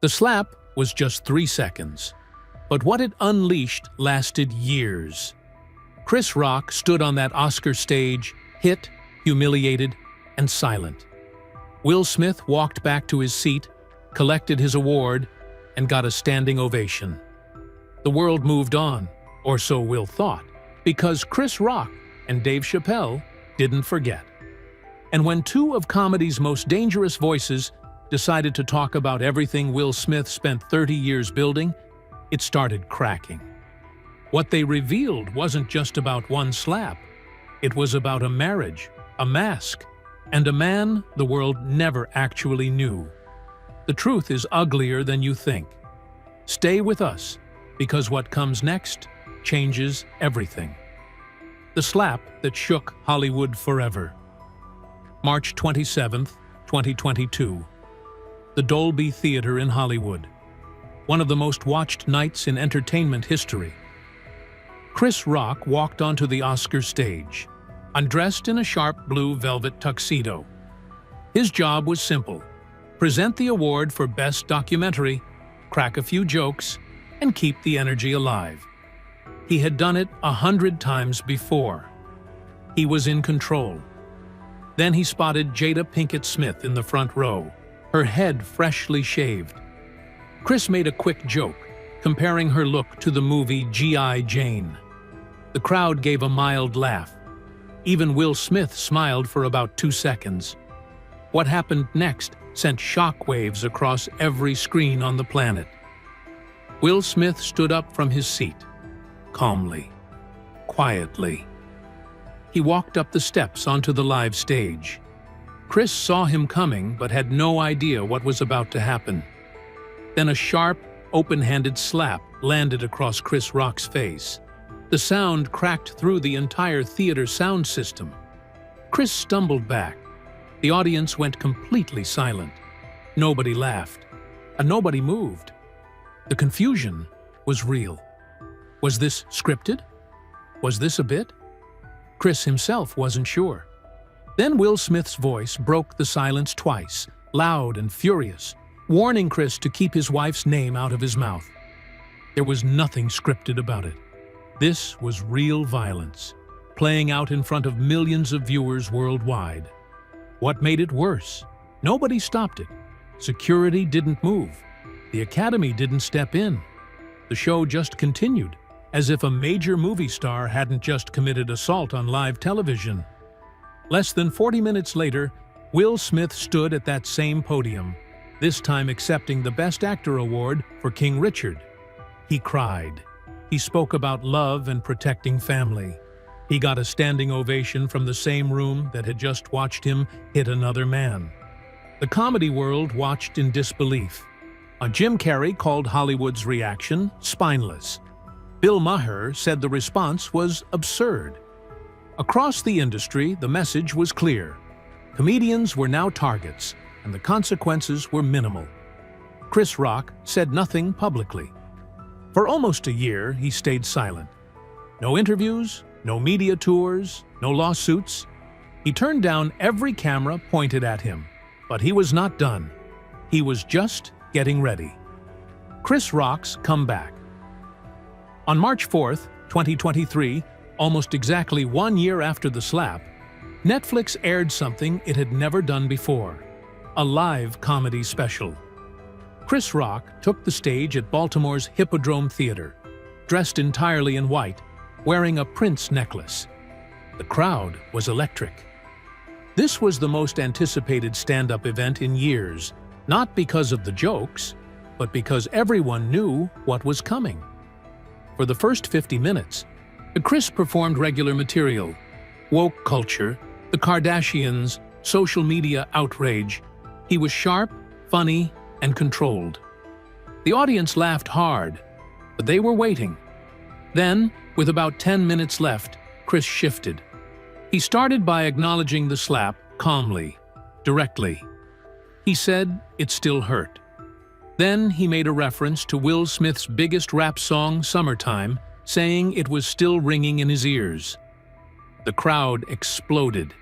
The slap was just 3 seconds, but what it unleashed lasted years. Chris Rock stood on that Oscar stage, hit, humiliated, and silent. Will Smith walked back to his seat, collected his award, and got a standing ovation. The world moved on, or so Will thought, because Chris Rock and Dave Chappelle didn't forget. And when two of comedy's most dangerous voices decided to talk about everything Will Smith spent 30 years building, it started cracking. What they revealed wasn't just about one slap. It was about a marriage, a mask, and a man the world never actually knew. The truth is uglier than you think. Stay with us, because what comes next changes everything. The slap that shook Hollywood forever. March 27, 2022. The Dolby Theater in Hollywood. One of the most watched nights in entertainment history. Chris Rock walked onto the Oscar stage, undressed in a sharp blue velvet tuxedo. His job was simple: present the award for Best Documentary, crack a few jokes, and keep the energy alive. He had done it 100 times before. He was in control. Then he spotted Jada Pinkett Smith in the front row, her head freshly shaved. Chris made a quick joke, comparing her look to the movie G.I. Jane. The crowd gave a mild laugh. Even Will Smith smiled for about 2 seconds. What happened next sent shockwaves across every screen on the planet. Will Smith stood up from his seat, calmly, quietly. He walked up the steps onto the live stage. Chris saw him coming but had no idea what was about to happen. Then a sharp, open-handed slap landed across Chris Rock's face. The sound cracked through the entire theater sound system. Chris stumbled back. The audience went completely silent. Nobody laughed, and nobody moved. The confusion was real. Was this scripted? Was this a bit? Chris himself wasn't sure. Then Will Smith's voice broke the silence twice, loud and furious, warning Chris to keep his wife's name out of his mouth. There was nothing scripted about it. This was real violence, playing out in front of millions of viewers worldwide. What made it worse? Nobody stopped it. Security didn't move. The Academy didn't step in. The show just continued, as if a major movie star hadn't just committed assault on live television. Less than 40 minutes later, Will Smith stood at that same podium, this time accepting the Best Actor award for King Richard. He cried. He spoke about love and protecting family. He got a standing ovation from the same room that had just watched him hit another man. The comedy world watched in disbelief. Jim Carrey called Hollywood's reaction spineless. Bill Maher said the response was absurd. Across the industry, the message was clear. Comedians were now targets, and the consequences were minimal. Chris Rock said nothing publicly. For almost a year, he stayed silent. No interviews, no media tours, no lawsuits. He turned down every camera pointed at him. But he was not done. He was just getting ready. Chris Rock's comeback. On March 4th, 2023, almost exactly 1 year after the slap, Netflix aired something it had never done before: a live comedy special. Chris Rock took the stage at Baltimore's Hippodrome Theater, dressed entirely in white, wearing a Prince necklace. The crowd was electric. This was the most anticipated stand-up event in years, not because of the jokes, but because everyone knew what was coming. For the first 50 minutes, Chris performed regular material: woke culture, the Kardashians, social media outrage. He was sharp, funny, and controlled. The audience laughed hard, but they were waiting. Then, with about 10 minutes left, Chris shifted. He started by acknowledging the slap calmly, directly. He said it still hurt. Then he made a reference to Will Smith's biggest rap song, Summertime, saying it was still ringing in his ears. The crowd exploded.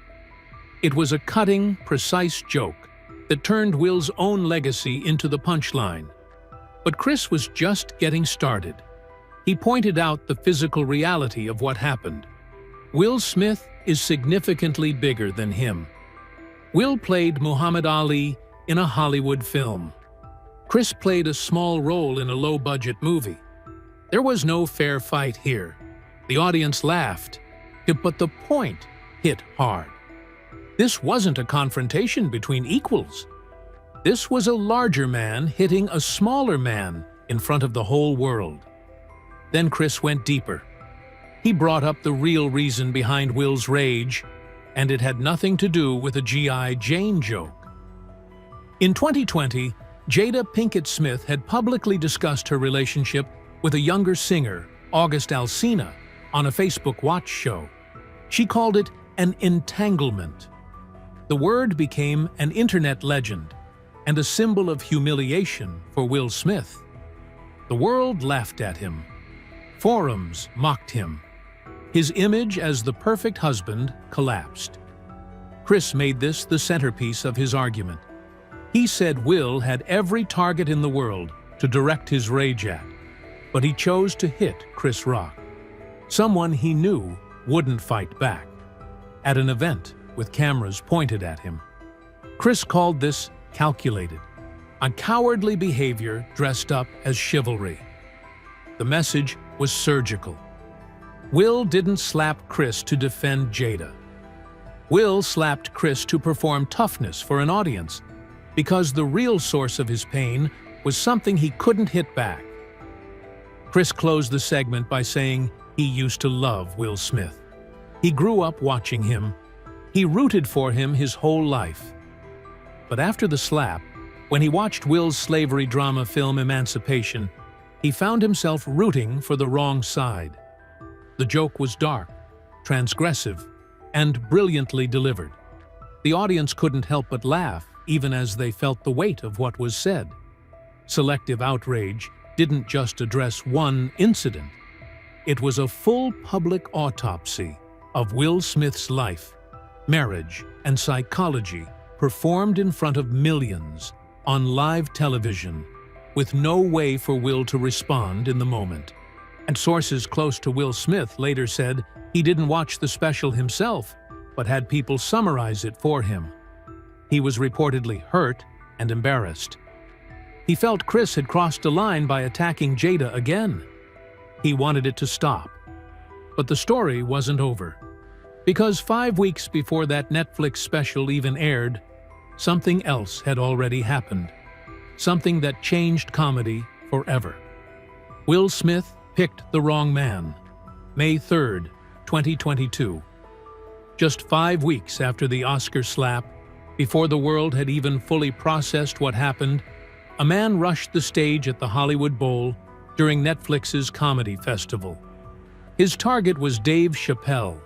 It was a cutting, precise joke that turned Will's own legacy into the punchline. But Chris was just getting started. He pointed out the physical reality of what happened. Will Smith is significantly bigger than him. Will played Muhammad Ali in a Hollywood film. Chris played a small role in a low-budget movie. There was no fair fight here. The audience laughed, but the point hit hard. This wasn't a confrontation between equals. This was a larger man hitting a smaller man in front of the whole world. Then Chris went deeper. He brought up the real reason behind Will's rage, and it had nothing to do with a G.I. Jane joke. In 2020, Jada Pinkett Smith had publicly discussed her relationship with a younger singer, August Alsina, on a Facebook Watch show. She called it an entanglement. The word became an internet legend and a symbol of humiliation for Will Smith. The world laughed at him. Forums mocked him. His image as the perfect husband collapsed. Chris made this the centerpiece of his argument. He said Will had every target in the world to direct his rage at, but he chose to hit Chris Rock, someone he knew wouldn't fight back, at an event with cameras pointed at him. Chris called this calculated, a cowardly behavior dressed up as chivalry. The message was surgical. Will didn't slap Chris to defend Jada. Will slapped Chris to perform toughness for an audience, because the real source of his pain was something he couldn't hit back. Chris closed the segment by saying he used to love Will Smith. He grew up watching him. He rooted for him his whole life. But after the slap, when he watched Will's slavery drama film Emancipation, he found himself rooting for the wrong side. The joke was dark, transgressive, and brilliantly delivered. The audience couldn't help but laugh, even as they felt the weight of what was said. Selective outrage didn't just address one incident. It was a full public autopsy of Will Smith's life, marriage, and psychology performed in front of millions on live television, with no way for Will to respond in the moment. And sources close to Will Smith later said he didn't watch the special himself, but had people summarize it for him. He was reportedly hurt and embarrassed. He felt Chris had crossed a line by attacking Jada again. He wanted it to stop. But the story wasn't over. Because 5 weeks before that Netflix special even aired, something else had already happened. Something that changed comedy forever. Will Smith picked the wrong man. May 3rd, 2022. Just 5 weeks after the Oscar slap, before the world had even fully processed what happened, a man rushed the stage at the Hollywood Bowl during Netflix's comedy festival. His target was Dave Chappelle.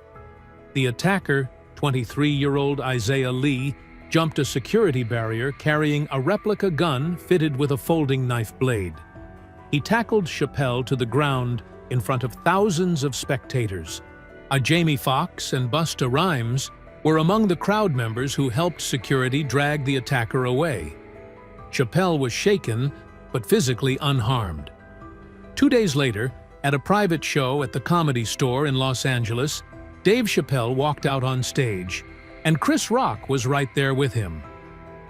The attacker, 23-year-old Isaiah Lee, jumped a security barrier carrying a replica gun fitted with a folding knife blade. He tackled Chappelle to the ground in front of thousands of spectators. Jamie Foxx and Busta Rhymes were among the crowd members who helped security drag the attacker away. Chappelle was shaken, but physically unharmed. 2 days later, at a private show at the Comedy Store in Los Angeles, Dave Chappelle walked out on stage, and Chris Rock was right there with him.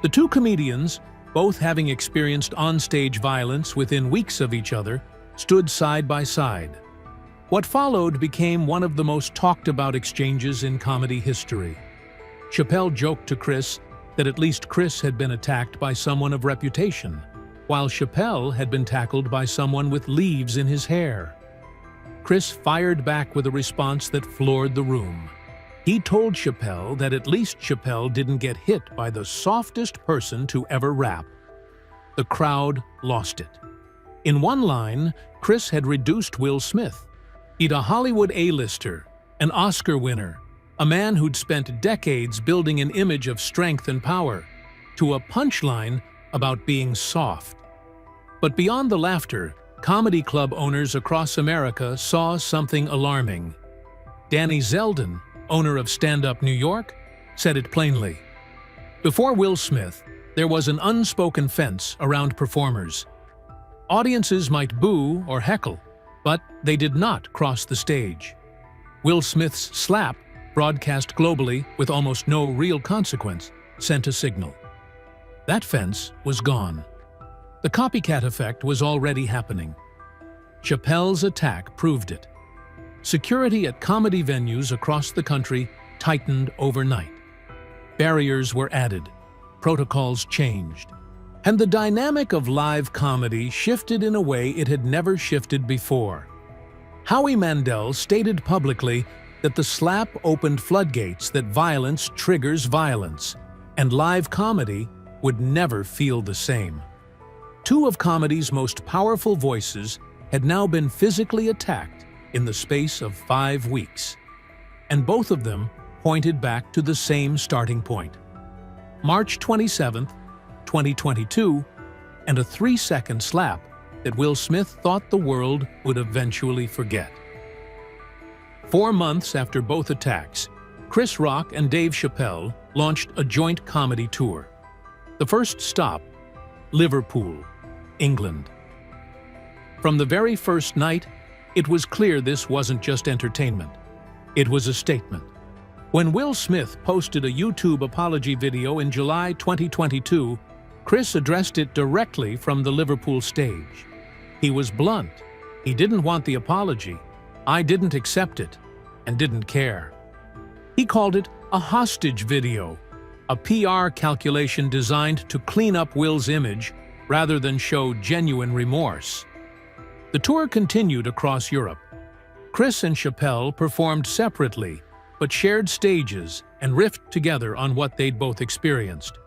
The two comedians, both having experienced onstage violence within weeks of each other, stood side by side. What followed became one of the most talked-about exchanges in comedy history. Chappelle joked to Chris that at least Chris had been attacked by someone of reputation, while Chappelle had been tackled by someone with leaves in his hair. Chris fired back with a response that floored the room. He told Chappelle that at least Chappelle didn't get hit by the softest person to ever rap. The crowd lost it. In one line, Chris had reduced Will Smith. He'd a Hollywood A-lister, an Oscar winner, a man who'd spent decades building an image of strength and power, to a punchline about being soft. But beyond the laughter, comedy club owners across America saw something alarming. Danny Zeldin, owner of Stand Up New York, said it plainly. Before Will Smith, there was an unspoken fence around performers. Audiences might boo or heckle, but they did not cross the stage. Will Smith's slap, broadcast globally with almost no real consequence, sent a signal. That fence was gone. The copycat effect was already happening. Chappelle's attack proved it. Security at comedy venues across the country tightened overnight. Barriers were added, protocols changed, and the dynamic of live comedy shifted in a way it had never shifted before. Howie Mandel stated publicly that the slap opened floodgates that violence triggers violence, and live comedy would never feel the same. Two of comedy's most powerful voices had now been physically attacked in the space of 5 weeks, and both of them pointed back to the same starting point. March 27, 2022, and a 3-second slap that Will Smith thought the world would eventually forget. 4 months after both attacks, Chris Rock and Dave Chappelle launched a joint comedy tour. The first stop, Liverpool, England. From the very first night, it was clear this wasn't just entertainment. It was a statement. When Will Smith posted a YouTube apology video in July 2022, Chris addressed it directly from the Liverpool stage. He was blunt. He didn't want the apology. I didn't accept it, and didn't care. He called it a hostage video, a PR calculation designed to clean up Will's image rather than show genuine remorse. The tour continued across Europe. Chris and Chappelle performed separately, but shared stages and riffed together on what they'd both experienced.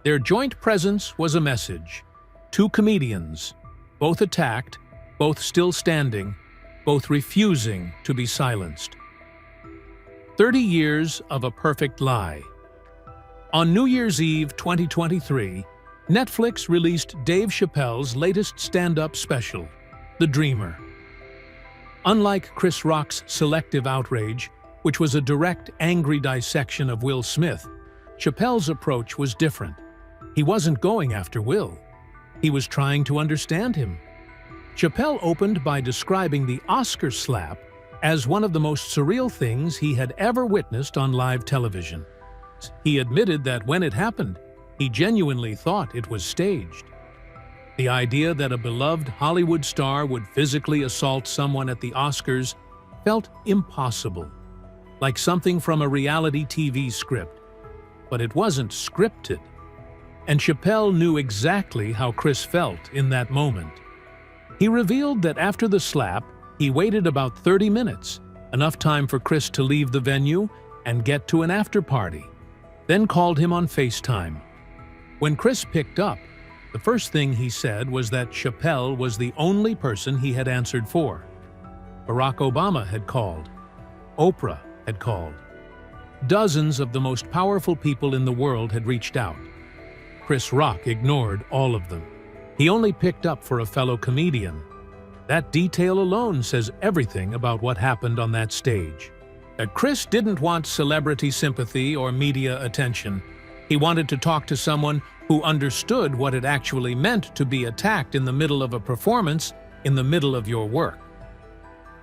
Their joint presence was a message. Two comedians, both attacked, both still standing, both refusing to be silenced. 30 years of a perfect lie. On New Year's Eve 2023, Netflix released Dave Chappelle's latest stand-up special, The Dreamer. Unlike Chris Rock's selective outrage, which was a direct, angry dissection of Will Smith, Chappelle's approach was different. He wasn't going after Will. He was trying to understand him. Chappelle opened by describing the Oscar slap as one of the most surreal things he had ever witnessed on live television. He admitted that when it happened, he genuinely thought it was staged. The idea that a beloved Hollywood star would physically assault someone at the Oscars felt impossible, like something from a reality TV script. But it wasn't scripted. And Chappelle knew exactly how Chris felt in that moment. He revealed that after the slap, he waited about 30 minutes, enough time for Chris to leave the venue and get to an after-party, then called him on FaceTime. When Chris picked up, the first thing he said was that Chappelle was the only person he had answered for. Barack Obama had called. Oprah had called. Dozens of the most powerful people in the world had reached out. Chris Rock ignored all of them. He only picked up for a fellow comedian. That detail alone says everything about what happened on that stage. Chris didn't want celebrity sympathy or media attention. He wanted to talk to someone who understood what it actually meant to be attacked in the middle of a performance, in the middle of your work.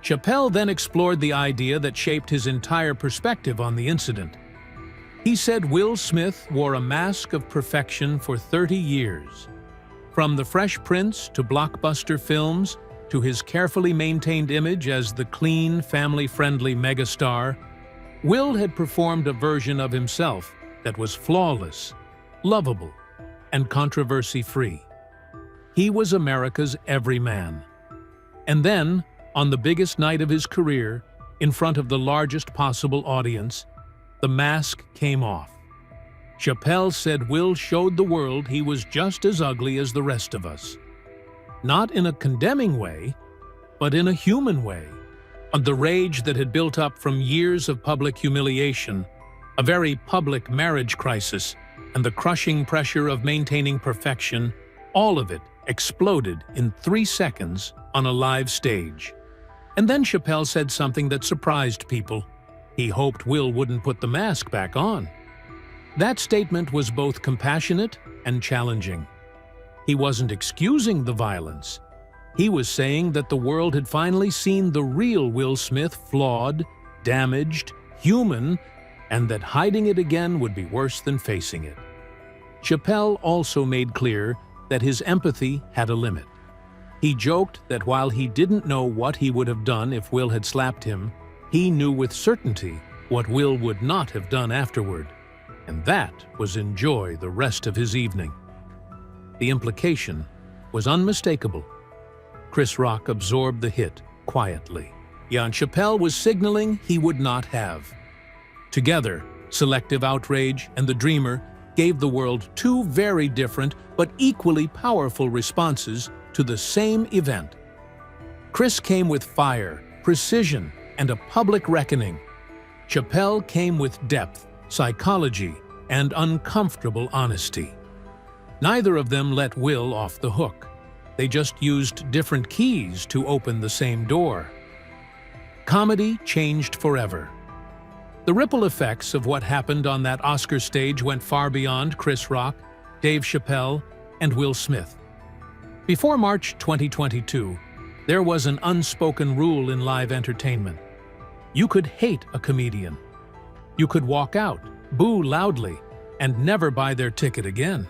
Chappelle then explored the idea that shaped his entire perspective on the incident. He said Will Smith wore a mask of perfection for 30 years. From The Fresh Prince to blockbuster films, to his carefully maintained image as the clean, family-friendly megastar, Will had performed a version of himself that was flawless, lovable, and controversy-free. He was America's everyman. And then, on the biggest night of his career, in front of the largest possible audience, the mask came off. Chappelle said Will showed the world he was just as ugly as the rest of us. Not in a condemning way, but in a human way. The rage that had built up from years of public humiliation, a very public marriage crisis, and the crushing pressure of maintaining perfection, all of it exploded in 3 seconds on a live stage. And then Chappelle said something that surprised people. He hoped Will wouldn't put the mask back on. That statement was both compassionate and challenging. He wasn't excusing the violence. He was saying that the world had finally seen the real Will Smith flawed, damaged, human, and that hiding it again would be worse than facing it. Chappelle also made clear that his empathy had a limit. He joked that while he didn't know what he would have done if Will had slapped him, he knew with certainty what Will would not have done afterward, and that was enjoy the rest of his evening. The implication was unmistakable. Chris Rock absorbed the hit quietly. Chappelle was signaling he would not have. Together, selective outrage and the Dreamer gave the world two very different but equally powerful responses to the same event. Chris came with fire, precision, and a public reckoning. Chappelle came with depth, psychology, and uncomfortable honesty. Neither of them let Will off the hook. They just used different keys to open the same door. Comedy changed forever. The ripple effects of what happened on that Oscar stage went far beyond Chris Rock, Dave Chappelle, and Will Smith. Before March 2022, there was an unspoken rule in live entertainment. You could hate a comedian. You could walk out, boo loudly, and never buy their ticket again.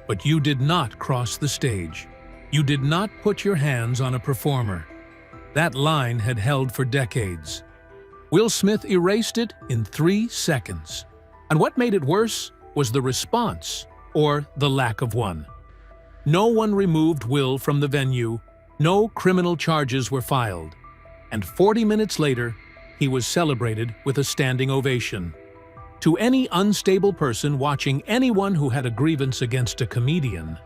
But you did not cross the stage. You did not put your hands on a performer. That line had held for decades. Will Smith erased it in 3 seconds. And what made it worse was the response, or the lack of one. No one removed Will from the venue, no criminal charges were filed, and 40 minutes later, he was celebrated with a standing ovation. To any unstable person watching anyone who had a grievance against a comedian,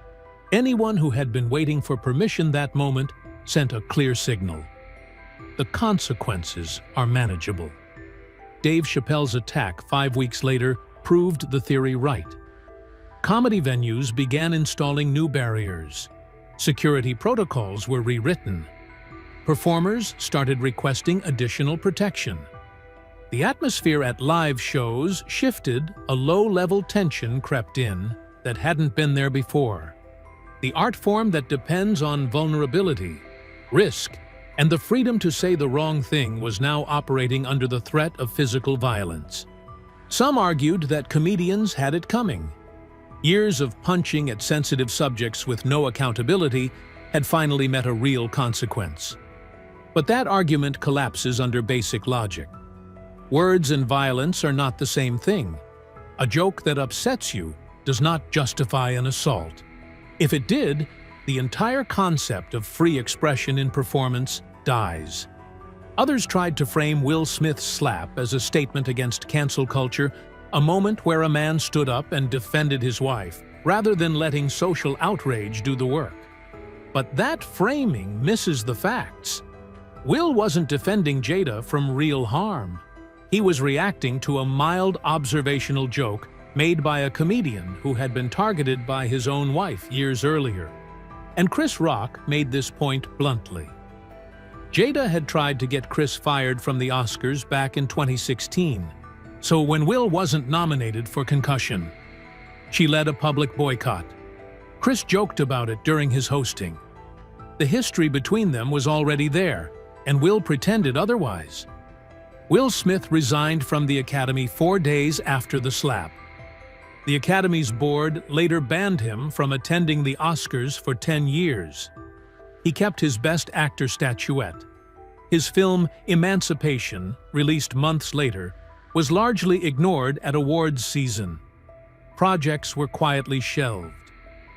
anyone who had been waiting for permission that moment sent a clear signal. The consequences are manageable. Dave Chappelle's attack 5 weeks later proved the theory right. Comedy venues began installing new barriers. Security protocols were rewritten. Performers started requesting additional protection. The atmosphere at live shows shifted, a low-level tension crept in that hadn't been there before. The art form that depends on vulnerability, risk, and the freedom to say the wrong thing was now operating under the threat of physical violence. Some argued that comedians had it coming. Years of punching at sensitive subjects with no accountability had finally met a real consequence. But that argument collapses under basic logic. Words and violence are not the same thing. A joke that upsets you does not justify an assault. If it did, the entire concept of free expression in performance dies. Others tried to frame Will Smith's slap as a statement against cancel culture, a moment where a man stood up and defended his wife, rather than letting social outrage do the work. But that framing misses the facts. Will wasn't defending Jada from real harm. He was reacting to a mild observational joke made by a comedian who had been targeted by his own wife years earlier. And Chris Rock made this point bluntly. Jada had tried to get Chris fired from the Oscars back in 2016, so when Will wasn't nominated for concussion, she led a public boycott. Chris joked about it during his hosting. The history between them was already there, and Will pretended otherwise. Will Smith resigned from the Academy 4 days after the slap. The Academy's board later banned him from attending the Oscars for 10 years. He kept his Best Actor statuette. His film Emancipation, released months later, was largely ignored at awards season. Projects were quietly shelved.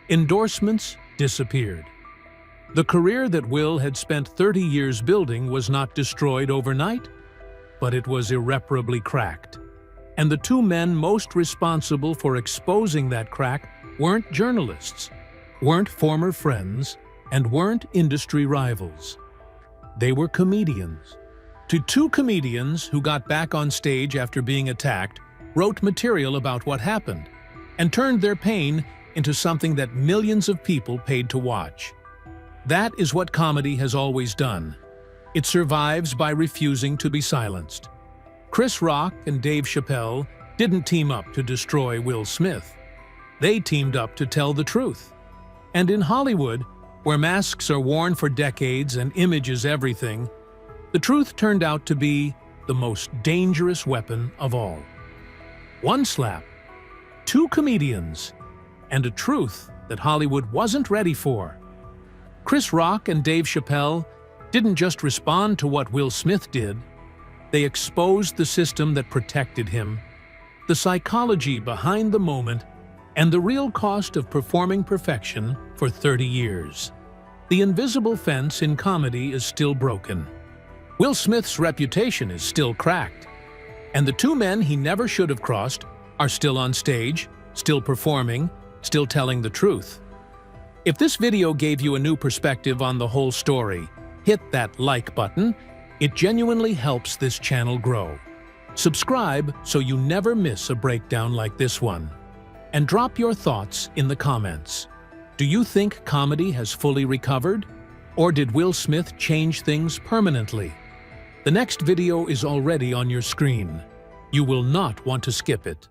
Endorsements disappeared. The career that Will had spent 30 years building was not destroyed overnight, but it was irreparably cracked. And the two men most responsible for exposing that crack weren't journalists, weren't former friends, and weren't industry rivals. They were comedians. To two comedians who got back on stage after being attacked, wrote material about what happened, and turned their pain into something that millions of people paid to watch. That is what comedy has always done. It survives by refusing to be silenced. Chris Rock and Dave Chappelle didn't team up to destroy Will Smith. They teamed up to tell the truth. And in Hollywood, where masks are worn for decades and image is everything, the truth turned out to be the most dangerous weapon of all. One slap, two comedians, and a truth that Hollywood wasn't ready for. Chris Rock and Dave Chappelle didn't just respond to what Will Smith did, they exposed the system that protected him, the psychology behind the moment, and the real cost of performing perfection for 30 years. The invisible fence in comedy is still broken. Will Smith's reputation is still cracked, and the two men he never should have crossed are still on stage, still performing, still telling the truth. If this video gave you a new perspective on the whole story, hit that like button. It genuinely helps this channel grow. Subscribe so you never miss a breakdown like this one. And drop your thoughts in the comments. Do you think comedy has fully recovered? Or did Will Smith change things permanently? The next video is already on your screen. You will not want to skip it.